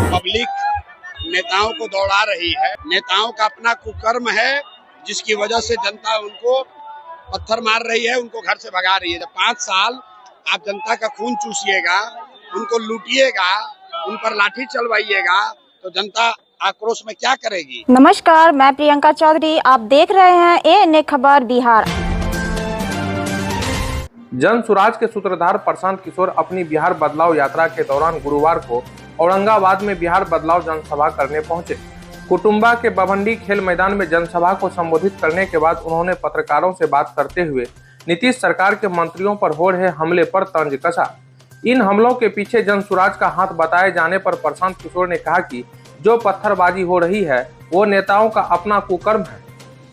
Public नेताओं को दौड़ा रही है। नेताओं का अपना कुकर्म है, जिसकी वजह से जनता उनको पत्थर मार रही है, उनको घर से भगा रही है। जब 5 साल आप जनता का खून चूसिएगा, उनको लूटिएगा, उन पर लाठी चलवाइएगा, तो जनता आक्रोश में क्या करेगी। नमस्कार, मैं प्रियंका चौधरी, आप देख रहे हैं ANA खबर बिहार। जन सुराज के सूत्रधार प्रशांत किशोर अपनी बिहार बदलाव यात्रा के दौरान गुरुवार को औरंगाबाद में बिहार बदलाव जनसभा करने पहुंचे। कुटुंबा के बभंडी खेल मैदान में जनसभा को संबोधित करने के बाद उन्होंने पत्रकारों से बात करते हुए नीतीश सरकार के मंत्रियों पर हो रहे हमले पर तंज कसा। इन हमलों के पीछे जन सुराज का हाथ बताए जाने पर प्रशांत किशोर ने कहा कि जो पत्थरबाजी हो रही है वो नेताओं का अपना कुकर्म है।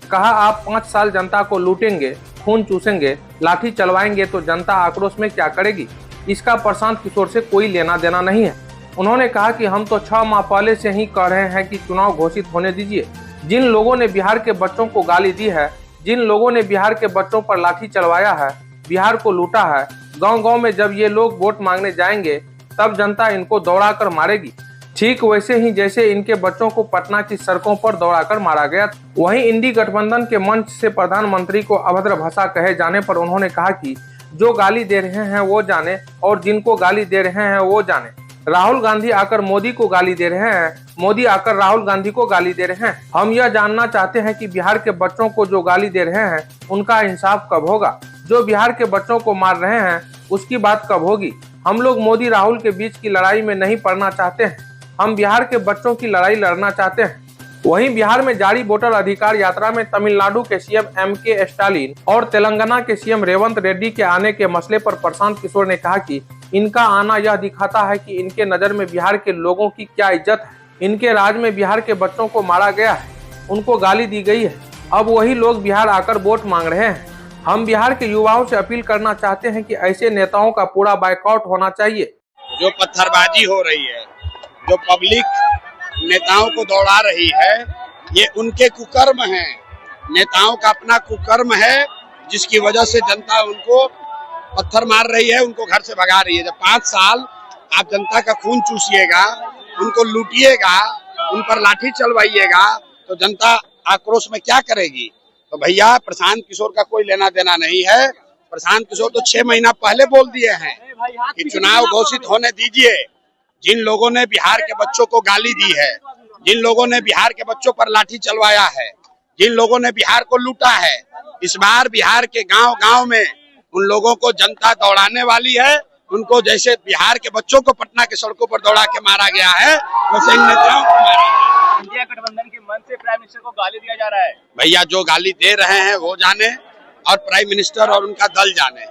कहा, आप 5 साल जनता को लूटेंगे, खून चूसेंगे, लाठी चलवाएंगे तो जनता आक्रोश में क्या करेगी। इसका प्रशांत किशोर से कोई लेना देना नहीं है। उन्होंने कहा कि हम तो 6 माह पहले से ही कह रहे हैं कि चुनाव घोषित होने दीजिए। जिन लोगों ने बिहार के बच्चों को गाली दी है, जिन लोगों ने बिहार के बच्चों पर लाठी चलवाया है, बिहार को लूटा है, गांव-गांव में जब ये लोग वोट मांगने जाएंगे तब जनता इनको दौड़ाकर मारेगी। ठीक वैसे ही जैसे इनके बच्चों को पटना की सड़कों पर दौड़ाकर मारा गया। वहीं इंडी गठबंधन के मंच से प्रधानमंत्री को अभद्र भाषा कहे जाने पर उन्होंने कहा कि जो गाली दे रहे हैं वो जाने और जिनको गाली दे रहे हैं वो जाने। राहुल गांधी आकर मोदी को गाली दे रहे हैं, मोदी आकर राहुल गांधी को गाली दे रहे हैं। हम यह जानना चाहते हैं कि बिहार के बच्चों को जो गाली दे रहे हैं उनका इंसाफ कब होगा। जो बिहार के बच्चों को मार रहे हैं उसकी बात कब होगी। हम लोग मोदी राहुल के बीच की लड़ाई में नहीं पड़ना चाहते हैं, हम बिहार के बच्चों की लड़ाई लड़ना चाहते हैं। वहीं बिहार में जारी वोटर अधिकार यात्रा में तमिलनाडु के सीएम MK स्टालिन और तेलंगाना के सीएम रेवंत रेड्डी के आने के मसले पर प्रशांत किशोर ने कहा कि इनका आना यह दिखाता है कि इनके नजर में बिहार के लोगों की क्या इज्जत है। इनके राज में बिहार के बच्चों को मारा गया है, उनको गाली दी गई है, अब वही लोग बिहार आकर वोट मांग रहे हैं। हम बिहार के युवाओं से अपील करना चाहते हैं कि ऐसे नेताओं का पूरा बायकॉट होना चाहिए। जो पत्थरबाजी हो रही है, जो पब्लिक नेताओं को दौड़ा रही है, ये उनके कुकर्म है। नेताओं का अपना कुकर्म है, जिसकी वजह से जनता उनको पत्थर मार रही है, उनको घर से भगा रही है। जब 5 साल आप जनता का खून चूसिएगा, उनको लूटिएगा, उन पर लाठी चलवाइएगा, तो जनता आक्रोश में क्या करेगी। तो भैया, प्रशांत किशोर का कोई लेना देना नहीं है। प्रशांत किशोर तो 6 महीना पहले बोल दिए हैं कि चुनाव घोषित होने दीजिए। जिन लोगों ने बिहार के बच्चों को गाली दी है, जिन लोगों ने बिहार के बच्चों पर लाठी चलवाया है, जिन लोगों ने बिहार को लूटा है, इस बार बिहार के गांव-गांव में उन लोगों को जनता दौड़ाने वाली है। उनको जैसे बिहार के बच्चों को पटना के सड़कों पर दौड़ा के मारा गया है, वैसे इन नेताओं को मारा है। इंडिया गठबंधन के मंच से प्राइम मिनिस्टर को गाली दिया जा रहा है। भैया, जो गाली दे रहे हैं वो जाने और प्राइम मिनिस्टर और उनका दल जाने।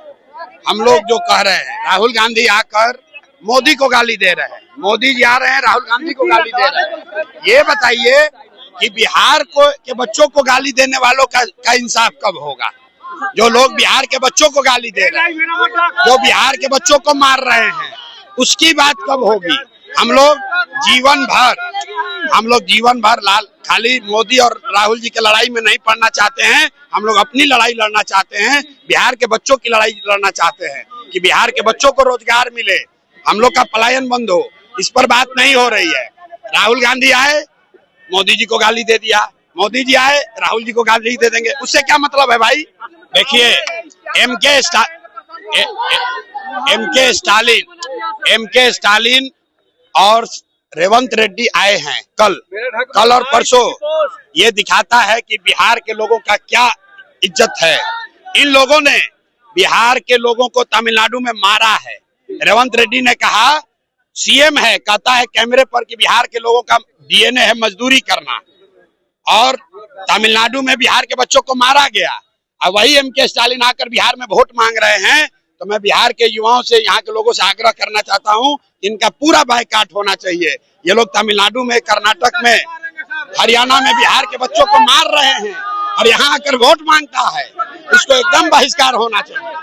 हम लोग जो कह रहे हैं, राहुल गांधी आकर मोदी को गाली दे रहे हैं, मोदी जी आ रहे हैं राहुल गांधी को गाली दे रहे हैं। ये बताइए कि बिहार के बच्चों को गाली देने वालों का इंसाफ कब होगा। जो लोग बिहार के बच्चों को गाली दे रहे हैं, जो बिहार के बच्चों को मार रहे हैं, उसकी बात कब होगी। हम लोग जीवन भर खाली मोदी और राहुल जी के लड़ाई में नहीं पड़ना चाहते हैं। हम लोग अपनी लड़ाई लड़ना चाहते हैं, बिहार के बच्चों की लड़ाई लड़ना चाहते हैं कि बिहार के बच्चों को रोजगार मिले, हम लोग का पलायन बंद हो। इस पर बात नहीं हो रही है। राहुल गांधी आए, मोदी जी को गाली दे दिया, मोदी जी आए, राहुल जी को गाली दे देंगे, उससे क्या मतलब है भाई। देखिए, MK स्टालिन और रेवंत रेड्डी आए हैं कल और परसों। ये दिखाता है कि बिहार के लोगों का क्या इज्जत है। इन लोगों ने बिहार के लोगों को तमिलनाडु में मारा है। रेवंत रेड्डी ने कहा, सीएम है, कहता है कैमरे पर कि बिहार के लोगों का DNA है मजदूरी करना, और तमिलनाडु में बिहार के बच्चों को मारा गया। अब वही MK स्टालिन आकर बिहार में वोट मांग रहे हैं। तो मैं बिहार के युवाओं से, यहाँ के लोगों से आग्रह करना चाहता हूँ, इनका पूरा बायकॉट होना चाहिए। ये लोग तमिलनाडु में, कर्नाटक में, हरियाणा में बिहार के बच्चों को मार रहे हैं और यहाँ आकर वोट मांगता है, इसको एकदम बहिष्कार होना चाहिए।